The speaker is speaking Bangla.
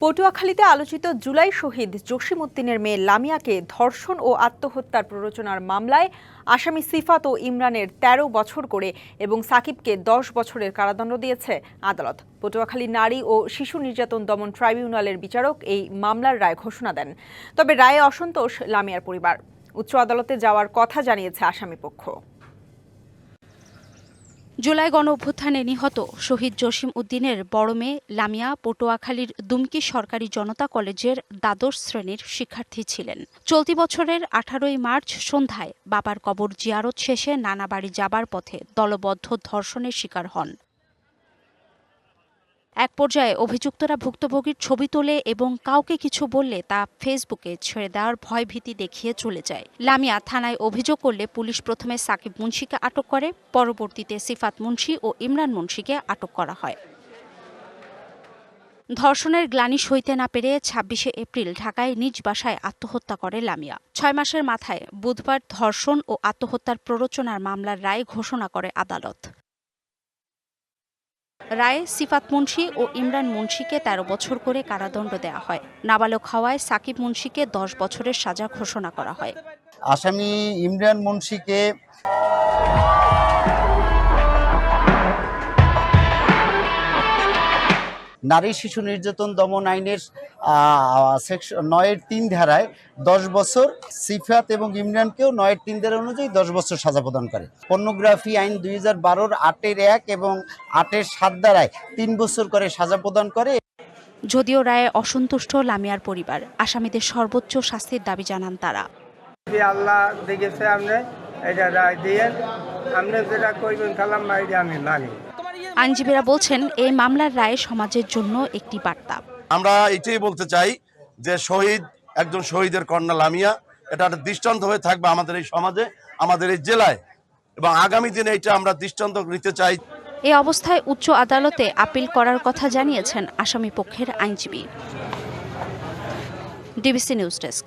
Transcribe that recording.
পটুয়াখালীতে আলোচিত জুলাই শহীদ জসিম উদ্দিনের মেয়ে লামিয়াকে ধর্ষণ ও আত্মহত্যার প্ররোচনার মামলায় আসামি সিফাত ও ইমরানের ১৩ বছর করে এবং সাকিবকে ১০ বছরের কারাদণ্ড দিয়েছে আদালত। পটুয়াখালী নারী ও শিশু নির্যাতন দমন ট্রাইব্যুনালের বিচারক এই মামলার রায় ঘোষণা দেন। তবে রায়ে অসন্তোষ লামিয়ার পরিবার। উচ্চ আদালতে যাওয়ার কথা জানিয়েছে আসামিপক্ষ। জুলাই গণঅভ্যুত্থানে নিহত শহীদ জসিম উদ্দিনের বড় মেয়ে লামিয়া পটুয়াখালীর দুমকি সরকারি জনতা কলেজের দ্বাদশ শ্রেণীর শিক্ষার্থী ছিলেন। চলতি বছরের ১৮ই মার্চ সন্ধ্যায় বাবার কবর জিয়ারত শেষে নানা বাড়ি যাবার পথে দলবদ্ধ ধর্ষণের শিকার হন। এক পর্যায়ে অভিযুক্তরা ভুক্তভোগীর ছবি তোলে এবং কাউকে কিছু বললে তা ফেসবুকে ছেড়ে দেওয়ার ভয়ভীতি দেখিয়ে চলে যায়। লামিয়া থানায় অভিযোগ করলে পুলিশ প্রথমে সাকিব মুন্সিকে আটক করে, পরবর্তীতে সিফাত মুন্সি ও ইমরান মুন্সিকে আটক করা হয়। ধর্ষণের গ্লানি সইতে না পেরে ২৬শে এপ্রিল ঢাকায় নিজ বাসায় আত্মহত্যা করে লামিয়া। ৬ মাসের মাথায় বুধবার ধর্ষণ ও আত্মহত্যার প্ররোচনার মামলার রায় ঘোষণা করে আদালত। রায়ে সিফাত মুন্সি ও ইমরান মুন্সিকে ১৩ বছর করে কারাদণ্ড দেওয়া হয়। নাবালক হওয়ায় সাকিব মুন্সিকে ১০ বছরের সাজা ঘোষণা করা হয়। আসামি ইমরান মুন্সিকে নারী শিশু নির্যাতন দমন আইনের সেকশন ৯-৩ ধারায় ১০ বছর, সিফাত এবং ইমরানকেও ৯-৩ ধারা অনুযায়ী ১০ বছর সাজা প্রদান করে। পর্নোগ্রাফি আইন ২০১২-র ৮-১ এবং ৮-৭ ধারায় ৩ বছর করে সাজা প্রদান করে। যদিও রায়ে অসন্তুষ্ট লামিয়ার পরিবার, আসামিদের সর্বোচ্চ শাস্তির দাবি জানান তারা। আল্লাহ দেখেছে আপনি এটা রায় দিয়ে আপনি যেটা কইবেন কালাম বাইরে আমি মানি। আইনজীবীরা বলছেন এই মামলার রায় সমাজের জন্য একটি বার্তা। আমরা এটাই বলতে চাই যে শহীদ একজন শহীদের কন্যা লামিয়া, এটা একটা দৃষ্টান্ত হয়ে থাকবে আমাদের এই সমাজে, আমাদের এই জেলায়, এবং আগামী দিনে এটা আমরা দৃষ্টান্ত নিতে চাই। এই অবস্থায় উচ্চ আদালতে আপিল করার কথা জানিয়েছেন আসামি পক্ষের আইনজীবী। DBC news desk.